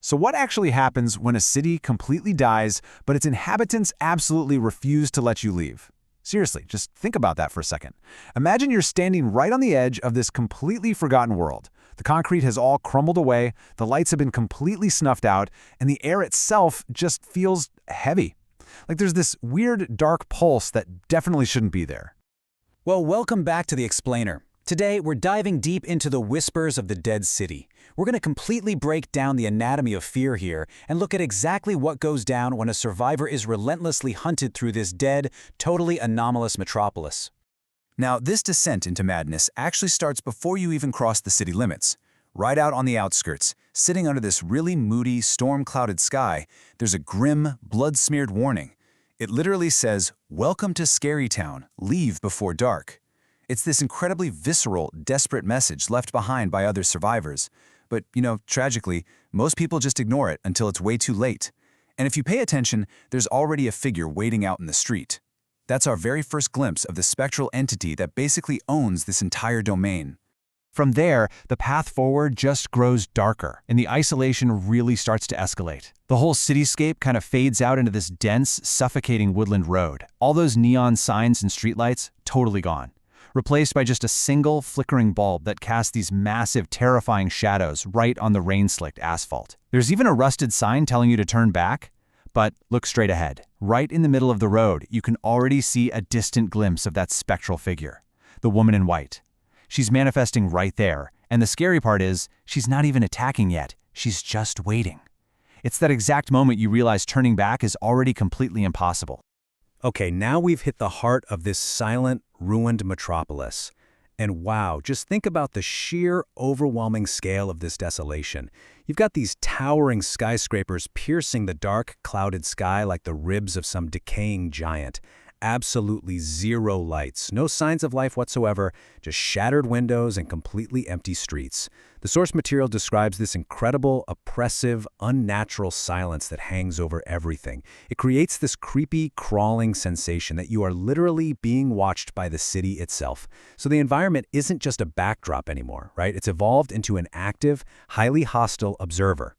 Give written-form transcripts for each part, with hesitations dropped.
So what actually happens when a city completely dies, but its inhabitants absolutely refuse to let you leave? Seriously, just think about that for a second. Imagine you're standing right on the edge of this completely forgotten world. The concrete has all crumbled away, the lights have been completely snuffed out, and the air itself just feels heavy. Like there's this weird dark pulse that definitely shouldn't be there. Well, welcome back to The Explainer. Today, we're diving deep into the whispers of the dead city. We're going to completely break down the anatomy of fear here and look at exactly what goes down when a survivor is relentlessly hunted through this dead, totally anomalous metropolis. Now, this descent into madness actually starts before you even cross the city limits. Right out on the outskirts, sitting under this really moody, storm-clouded sky, there's a grim, blood-smeared warning. It literally says, "Welcome to Scary Town. Leave before dark." It's this incredibly visceral, desperate message left behind by other survivors. But, tragically, most people just ignore it until it's way too late. And if you pay attention, there's already a figure waiting out in the street. That's our very first glimpse of the spectral entity that basically owns this entire domain. From there, the path forward just grows darker, and the isolation really starts to escalate. The whole cityscape kind of fades out into this dense, suffocating woodland road. All those neon signs and streetlights, totally gone, replaced by just a single flickering bulb that casts these massive, terrifying shadows right on the rain-slicked asphalt. There's even a rusted sign telling you to turn back, but look straight ahead. Right in the middle of the road, you can already see a distant glimpse of that spectral figure, the woman in white. She's manifesting right there, and the scary part is, she's not even attacking yet. She's just waiting. It's that exact moment you realize turning back is already completely impossible. Okay, now we've hit the heart of this silent, ruined metropolis. And wow, just think about the sheer, overwhelming scale of this desolation. You've got these towering skyscrapers piercing the dark, clouded sky like the ribs of some decaying giant. Absolutely zero lights, no signs of life whatsoever, just shattered windows and completely empty streets. The source material describes this incredible, oppressive, unnatural silence that hangs over everything. It creates this creepy, crawling sensation that you are literally being watched by the city itself. So the environment isn't just a backdrop anymore, right? It's evolved into an active, highly hostile observer.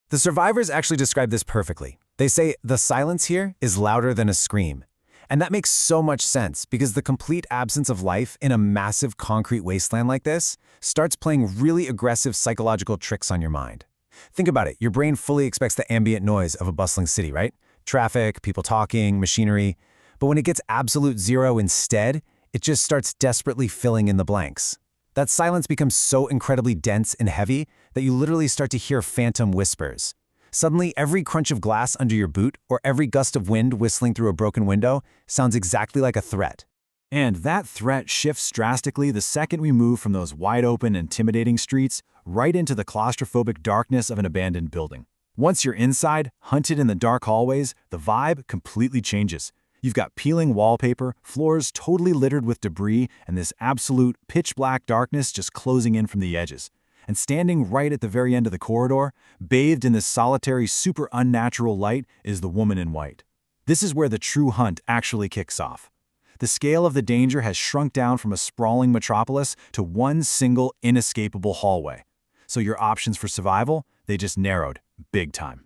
The survivors actually describe this perfectly. They say the silence here is louder than a scream. And that makes so much sense because the complete absence of life in a massive concrete wasteland like this starts playing really aggressive psychological tricks on your mind. Think about it. Your brain fully expects the ambient noise of a bustling city, right? Traffic, people talking, machinery. But when it gets absolute zero instead, it just starts desperately filling in the blanks. That silence becomes so incredibly dense and heavy that you literally start to hear phantom whispers. Suddenly, every crunch of glass under your boot or every gust of wind whistling through a broken window sounds exactly like a threat. And that threat shifts drastically the second we move from those wide-open, intimidating streets right into the claustrophobic darkness of an abandoned building. Once you're inside, hunted in the dark hallways, the vibe completely changes. You've got peeling wallpaper, floors totally littered with debris, and this absolute pitch-black darkness just closing in from the edges. And standing right at the very end of the corridor, bathed in this solitary, super unnatural light, is the woman in white. This is where the true hunt actually kicks off. The scale of the danger has shrunk down from a sprawling metropolis to one single, inescapable hallway. So your options for survival, they just narrowed, big time.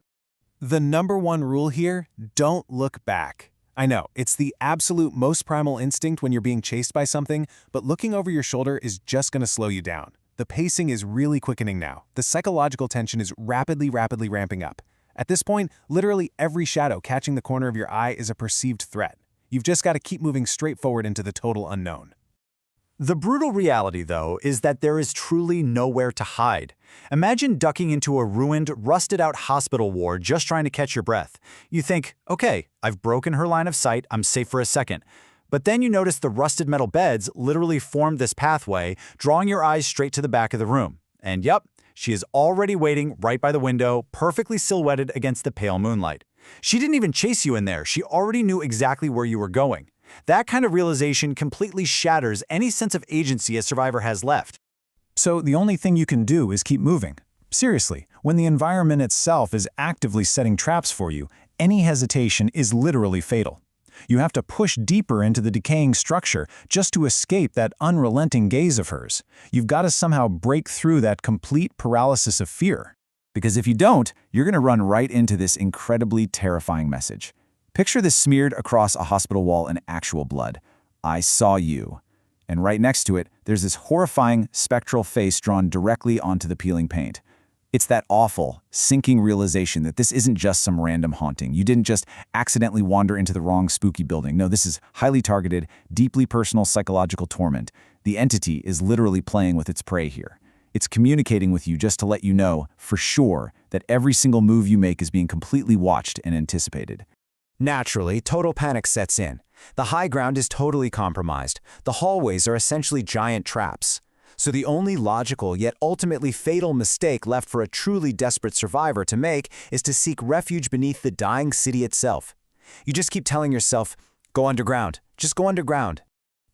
The number one rule here, don't look back. I know, it's the absolute most primal instinct when you're being chased by something, but looking over your shoulder is just going to slow you down. The pacing is really quickening now. The psychological tension is rapidly ramping up. At this point, literally every shadow catching the corner of your eye is a perceived threat. You've just got to keep moving straight forward into the total unknown. The brutal reality, though, is that there is truly nowhere to hide. Imagine ducking into a ruined, rusted-out hospital ward just trying to catch your breath. You think, okay, I've broken her line of sight, I'm safe for a second. But then you notice the rusted metal beds literally formed this pathway, drawing your eyes straight to the back of the room. And yup, she is already waiting right by the window, perfectly silhouetted against the pale moonlight. She didn't even chase you in there, she already knew exactly where you were going. That kind of realization completely shatters any sense of agency a survivor has left. So the only thing you can do is keep moving. Seriously, when the environment itself is actively setting traps for you, any hesitation is literally fatal. You have to push deeper into the decaying structure just to escape that unrelenting gaze of hers. You've got to somehow break through that complete paralysis of fear. Because if you don't, you're going to run right into this incredibly terrifying message. Picture this smeared across a hospital wall in actual blood. I saw you. And right next to it, there's this horrifying, spectral face drawn directly onto the peeling paint. It's that awful, sinking realization that this isn't just some random haunting. You didn't just accidentally wander into the wrong spooky building. No, this is highly targeted, deeply personal psychological torment. The entity is literally playing with its prey here. It's communicating with you just to let you know, for sure, that every single move you make is being completely watched and anticipated. Naturally, total panic sets in. The high ground is totally compromised. The hallways are essentially giant traps. So the only logical yet ultimately fatal mistake left for a truly desperate survivor to make is to seek refuge beneath the dying city itself. You just keep telling yourself, go underground, just go underground.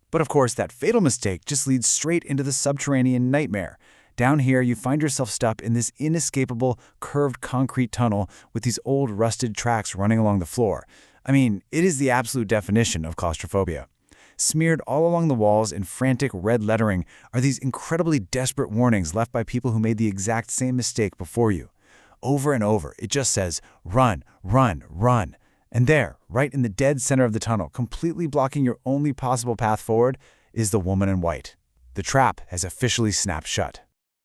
But of course, that fatal mistake just leads straight into the subterranean nightmare. Down here, you find yourself stuck in this inescapable, curved concrete tunnel with these old rusted tracks running along the floor. I mean, it is the absolute definition of claustrophobia. Smeared all along the walls in frantic red lettering are these incredibly desperate warnings left by people who made the exact same mistake before you. Over and over, it just says, run, run, run. And there, right in the dead center of the tunnel, completely blocking your only possible path forward, is the woman in white. The trap has officially snapped shut.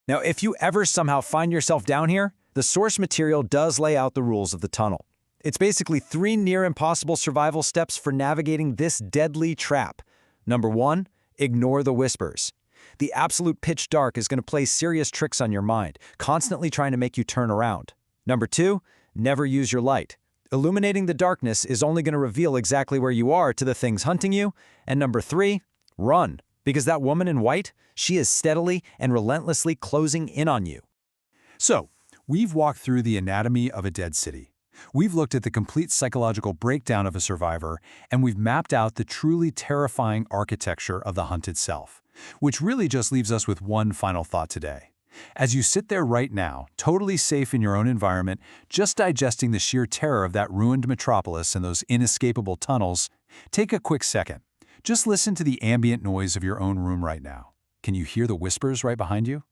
Now, if you ever somehow find yourself down here, the source material does lay out the rules of the tunnel. It's basically 3 near-impossible survival steps for navigating this deadly trap. Number 1, ignore the whispers. The absolute pitch dark is going to play serious tricks on your mind, constantly trying to make you turn around. Number 2, never use your light. Illuminating the darkness is only going to reveal exactly where you are to the things hunting you. And number 3, run. Because that woman in white, she is steadily and relentlessly closing in on you. So, we've walked through the anatomy of a dead city. We've looked at the complete psychological breakdown of a survivor, and we've mapped out the truly terrifying architecture of the hunt itself, which really just leaves us with one final thought today. As you sit there right now, totally safe in your own environment, just digesting the sheer terror of that ruined metropolis and those inescapable tunnels, take a quick second. Just listen to the ambient noise of your own room right now. Can you hear the whispers right behind you?